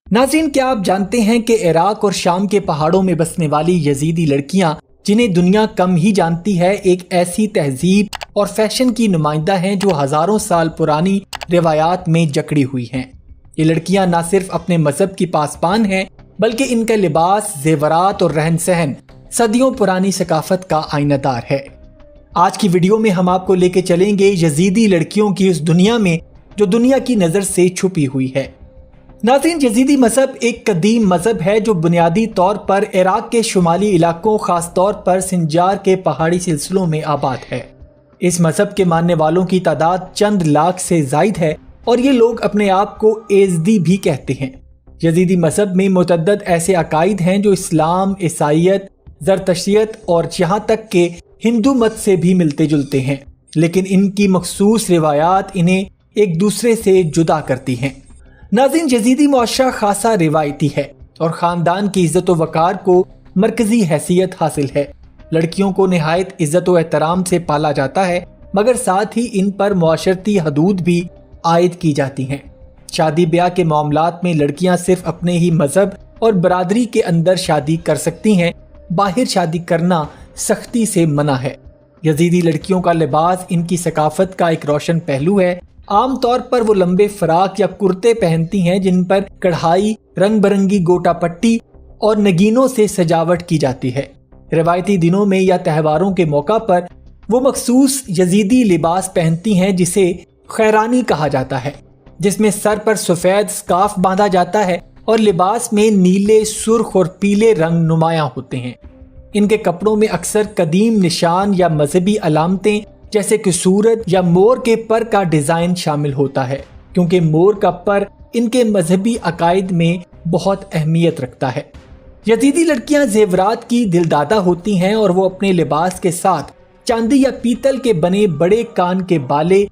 ناظرین، کیا آپ جانتے ہیں کہ عراق اور شام کے پہاڑوں میں بسنے والی یزیدی لڑکیاں، جنہیں دنیا کم ہی جانتی ہے، ایک ایسی تہذیب اور فیشن کی نمائندہ ہیں جو ہزاروں سال پرانی روایات میں جکڑی ہوئی ہیں۔ یہ لڑکیاں نہ صرف اپنے مذہب کی پاسبان ہیں بلکہ ان کا لباس، زیورات اور رہن سہن صدیوں پرانی ثقافت کا آئینہ دار ہے۔ آج کی ویڈیو میں ہم آپ کو لے کے چلیں گے یزیدی لڑکیوں کی اس دنیا میں جو دنیا کی نظر سے چھپی ہوئی ہے۔ ناظرین، یزیدی مذہب ایک قدیم مذہب ہے جو بنیادی طور پر عراق کے شمالی علاقوں، خاص طور پر سنجار کے پہاڑی سلسلوں میں آباد ہے۔ اس مذہب کے ماننے والوں کی تعداد چند لاکھ سے زائد ہے اور یہ لوگ اپنے آپ کو ایزدی بھی کہتے ہیں۔ یزیدی مذہب میں متعدد ایسے عقائد ہیں جو اسلام، عیسائیت، زرتشتیت اور یہاں تک کہ ہندو مت سے بھی ملتے جلتے ہیں، لیکن ان کی مخصوص روایات انہیں ایک دوسرے سے جدا کرتی ہیں۔ ناظرین، یزیدی معاشرہ خاصا روایتی ہے اور خاندان کی عزت و وقار کو مرکزی حیثیت حاصل ہے۔ لڑکیوں کو نہایت عزت و احترام سے پالا جاتا ہے، مگر ساتھ ہی ان پر معاشرتی حدود بھی عائد کی جاتی ہیں۔ شادی بیاہ کے معاملات میں لڑکیاں صرف اپنے ہی مذہب اور برادری کے اندر شادی کر سکتی ہیں، باہر شادی کرنا سختی سے منع ہے۔ یزیدی لڑکیوں کا لباس ان کی ثقافت کا ایک روشن پہلو ہے۔ عام طور پر وہ لمبے فراق یا کرتے پہنتی ہیں جن پر کڑھائی، رنگ برنگی گوٹا پٹی اور نگینوں سے سجاوٹ کی جاتی ہے۔ روایتی دنوں میں یا تہواروں کے موقع پر وہ مخصوص یزیدی لباس پہنتی ہیں جسے خیرانی کہا جاتا ہے، جس میں سر پر سفید سکارف باندھا جاتا ہے اور لباس میں نیلے، سرخ اور پیلے رنگ نمایاں ہوتے ہیں۔ ان کے کپڑوں میں اکثر قدیم نشان یا مذہبی علامتیں جیسے کہ سورج یا مور کے پر کا ڈیزائن شامل ہوتا ہے، کیونکہ مور کا پر ان کے مذہبی عقائد میں بہت اہمیت رکھتا ہے۔ یزیدی لڑکیاں زیورات کی دلدادہ ہوتی ہیں اور وہ اپنے لباس کے ساتھ چاندی یا پیتل کے بنے بڑے کان کے بالے،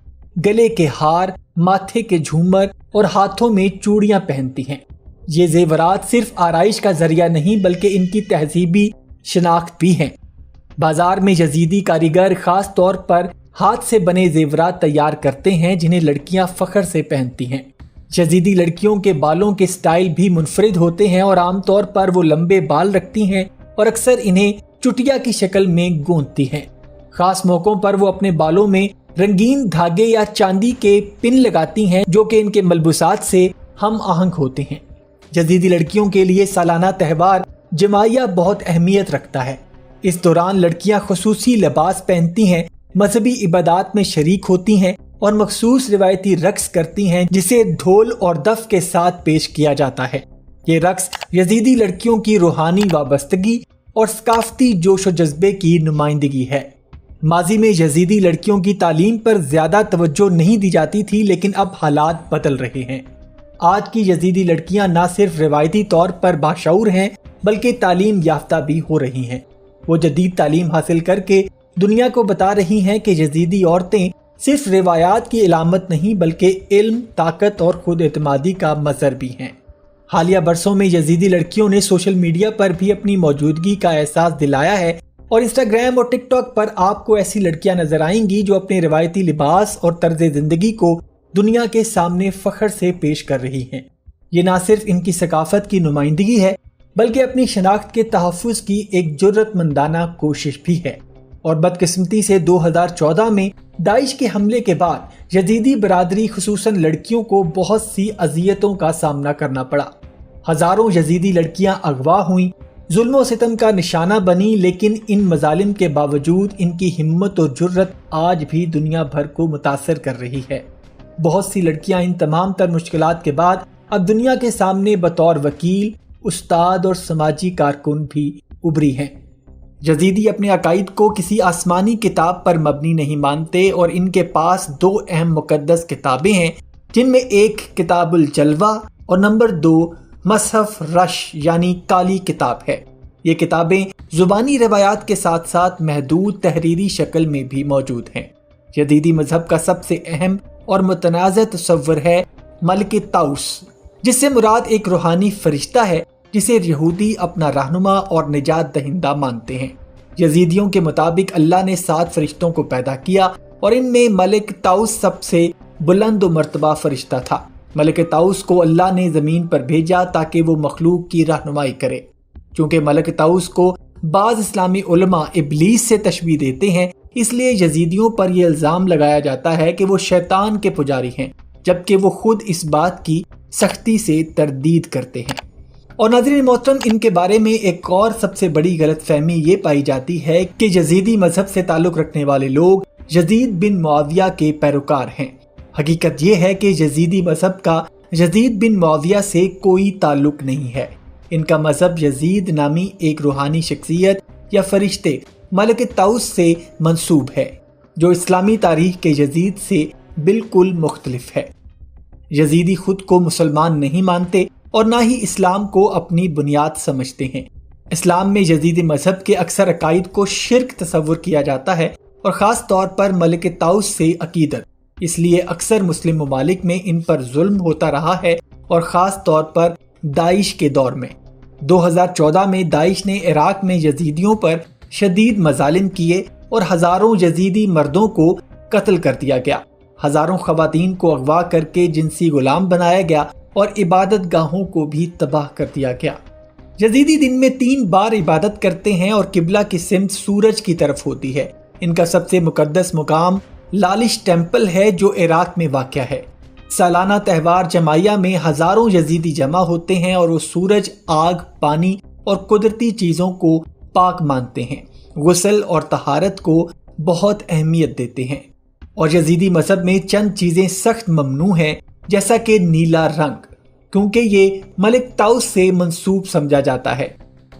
گلے کے ہار، ماتھے کے جھومر اور ہاتھوں میں چوڑیاں پہنتی ہیں۔ یہ زیورات صرف آرائش کا ذریعہ نہیں بلکہ ان کی تہذیبی شناخت بھی ہیں۔ بازار میں یزیدی کاریگر خاص طور پر ہاتھ سے بنے زیورات تیار کرتے ہیں جنہیں لڑکیاں فخر سے پہنتی ہیں۔ یزیدی لڑکیوں کے بالوں کے سٹائل بھی منفرد ہوتے ہیں اور عام طور پر وہ لمبے بال رکھتی ہیں اور اکثر انہیں چٹیا کی شکل میں گوندتی ہیں۔ خاص موقعوں پر وہ اپنے بالوں میں رنگین دھاگے یا چاندی کے پن لگاتی ہیں جو کہ ان کے ملبوسات سے ہم آہنگ ہوتے ہیں۔ یزیدی لڑکیوں کے لیے سالانہ تہوار جمعیہ بہت اہمیت رکھتا ہے۔ اس دوران لڑکیاں خصوصی لباس پہنتی ہیں، مذہبی عبادات میں شریک ہوتی ہیں اور مخصوص روایتی رقص کرتی ہیں جسے ڈھول اور دف کے ساتھ پیش کیا جاتا ہے۔ یہ رقص یزیدی لڑکیوں کی روحانی وابستگی اور ثقافتی جوش و جذبے کی نمائندگی ہے۔ ماضی میں یزیدی لڑکیوں کی تعلیم پر زیادہ توجہ نہیں دی جاتی تھی، لیکن اب حالات بدل رہے ہیں۔ آج کی یزیدی لڑکیاں نہ صرف روایتی طور پر باشعور ہیں بلکہ تعلیم یافتہ بھی ہو رہی ہیں۔ وہ جدید تعلیم حاصل کر کے دنیا کو بتا رہی ہیں کہ یزیدی عورتیں صرف روایات کی علامت نہیں بلکہ علم، طاقت اور خود اعتمادی کا مظہر بھی ہیں۔ حالیہ برسوں میں یزیدی لڑکیوں نے سوشل میڈیا پر بھی اپنی موجودگی کا احساس دلایا ہے اور انسٹاگرام اور ٹک ٹاک پر آپ کو ایسی لڑکیاں نظر آئیں گی جو اپنے روایتی لباس اور طرز زندگی کو دنیا کے سامنے فخر سے پیش کر رہی ہیں۔ یہ نہ صرف ان کی ثقافت کی نمائندگی ہے بلکہ اپنی شناخت کے تحفظ کی ایک جرأت مندانہ کوشش بھی ہے۔ اور بدقسمتی سے 2014 میں داعش کے حملے کے بعد یزیدی برادری خصوصاً لڑکیوں کو بہت سی اذیتوں کا سامنا کرنا پڑا۔ ہزاروں یزیدی لڑکیاں اغوا ہوئیں، ظلم و ستم کا نشانہ بنی، لیکن ان مظالم کے باوجود ان کی ہمت اور جرأت آج بھی دنیا بھر کو متاثر کر رہی ہے۔ بہت سی لڑکیاں ان تمام تر مشکلات کے بعد اب دنیا کے سامنے بطور وکیل، استاد اور سماجی کارکن بھی ابھری ہیں۔ یزیدی اپنے عقائد کو کسی آسمانی کتاب پر مبنی نہیں مانتے اور ان کے پاس 2 اہم مقدس کتابیں ہیں، جن میں ایک کتاب الجلوہ اور نمبر 2 مصحف رش یعنی کالی کتاب ہے۔ یہ کتابیں زبانی روایات کے ساتھ ساتھ محدود تحریری شکل میں بھی موجود ہیں۔ یزیدی مذہب کا سب سے اہم اور متنازع تصور ہے ملک طاؤس، جس سے مراد ایک روحانی فرشتہ ہے جسے یہودی اپنا رہنما اور نجات دہندہ مانتے ہیں۔ یزیدیوں کے مطابق اللہ نے 7 فرشتوں کو پیدا کیا اور ان میں ملک طاؤس سب سے بلند و مرتبہ فرشتہ تھا۔ ملک طاؤس کو اللہ نے زمین پر بھیجا تاکہ وہ مخلوق کی رہنمائی کرے۔ چونکہ ملک طاؤس کو بعض اسلامی علماء ابلیس سے تشبیہ دیتے ہیں، اس لیے یزیدیوں پر یہ الزام لگایا جاتا ہے کہ وہ شیطان کے پجاری ہیں، جبکہ وہ خود اس بات کی سختی سے تردید کرتے ہیں۔ اور ناظرین محترم، ان کے بارے میں ایک اور سب سے بڑی غلط فہمی یہ پائی جاتی ہے کہ یزیدی مذہب سے تعلق رکھنے والے لوگ یزید بن معاویہ کے پیروکار ہیں۔ حقیقت یہ ہے کہ یزیدی مذہب کا یزید بن معاویہ سے کوئی تعلق نہیں ہے۔ ان کا مذہب یزید نامی ایک روحانی شخصیت یا فرشتے ملک طاؤس سے منسوب ہے، جو اسلامی تاریخ کے یزید سے بالکل مختلف ہے۔ یزیدی خود کو مسلمان نہیں مانتے اور نہ ہی اسلام کو اپنی بنیاد سمجھتے ہیں۔ اسلام میں یزیدی مذہب کے اکثر عقائد کو شرک تصور کیا جاتا ہے، اور خاص طور پر ملک طاؤس سے عقیدت۔ اس لیے اکثر مسلم ممالک میں ان پر ظلم ہوتا رہا ہے، اور خاص طور پر داعش کے دور میں۔ 2014 میں داعش نے عراق میں یزیدیوں پر شدید مظالم کیے اور ہزاروں یزیدی مردوں کو قتل کر دیا گیا، ہزاروں خواتین کو اغوا کر کے جنسی غلام بنایا گیا، اور عبادت گاہوں کو بھی تباہ کر دیا گیا۔ یزیدی دن میں 3 بار عبادت کرتے ہیں اور قبلہ کی سمت سورج کی طرف ہوتی ہے۔ ان کا سب سے مقدس مقام لالش ٹیمپل ہے جو عراق میں واقع ہے۔ سالانہ تہوار جمعیہ میں ہزاروں یزیدی جمع ہوتے ہیں اور وہ سورج، آگ، پانی اور قدرتی چیزوں کو پاک مانتے ہیں، غسل اور طہارت کو بہت اہمیت دیتے ہیں۔ اور یزیدی مذہب میں چند چیزیں سخت ممنوع ہیں، جیسا کہ نیلا رنگ، کیونکہ یہ ملک طاؤس سے منسوب سمجھا جاتا ہے۔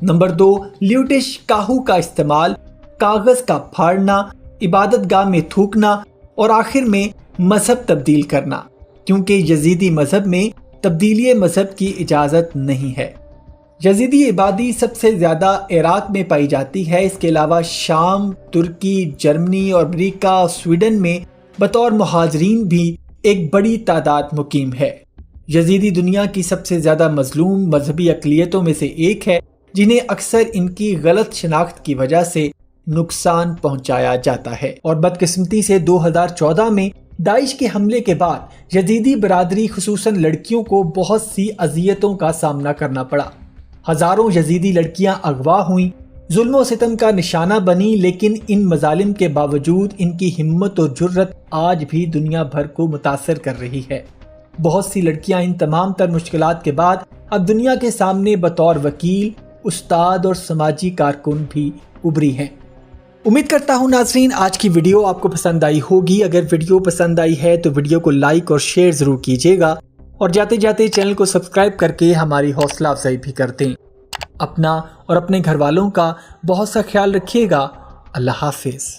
نمبر 2، لیوٹش کاہو کا استعمال، کاغذ کا پھاڑنا، عبادت گاہ میں تھوکنا، اور آخر میں مذہب تبدیل کرنا، کیونکہ یزیدی مذہب میں تبدیلی مذہب کی اجازت نہیں ہے۔ یزیدی عبادی سب سے زیادہ عراق میں پائی جاتی ہے۔ اس کے علاوہ شام، ترکی، جرمنی اور امریکہ، سویڈن میں بطور مہاجرین بھی ایک بڑی تعداد مقیم ہے۔ یزیدی دنیا کی سب سے زیادہ مظلوم مذہبی اقلیتوں میں سے ایک ہے، جنہیں اکثر ان کی غلط شناخت کی وجہ سے نقصان پہنچایا جاتا ہے۔ اور بدقسمتی سے 2014 میں داعش کے حملے کے بعد یزیدی برادری خصوصاً لڑکیوں کو بہت سی اذیتوں کا سامنا کرنا پڑا۔ ہزاروں یزیدی لڑکیاں اغوا ہوئیں، ظلم و ستم کا نشانہ بنی، لیکن ان مظالم کے باوجود ان کی ہمت اور جرت آج بھی دنیا بھر کو متاثر کر رہی ہے۔ بہت سی لڑکیاں ان تمام تر مشکلات کے بعد اب دنیا کے سامنے بطور وکیل، استاد اور سماجی کارکن بھی ابھری ہیں۔ امید کرتا ہوں ناظرین آج کی ویڈیو آپ کو پسند آئی ہوگی۔ اگر ویڈیو پسند آئی ہے تو ویڈیو کو لائک اور شیئر ضرور کیجیے گا، اور جاتے جاتے چینل کو سبسکرائب کر کے ہماری حوصلہ افزائی بھی کر دیں۔ اپنا اور اپنے گھر والوں کا بہت سا خیال رکھیے گا۔ اللہ حافظ۔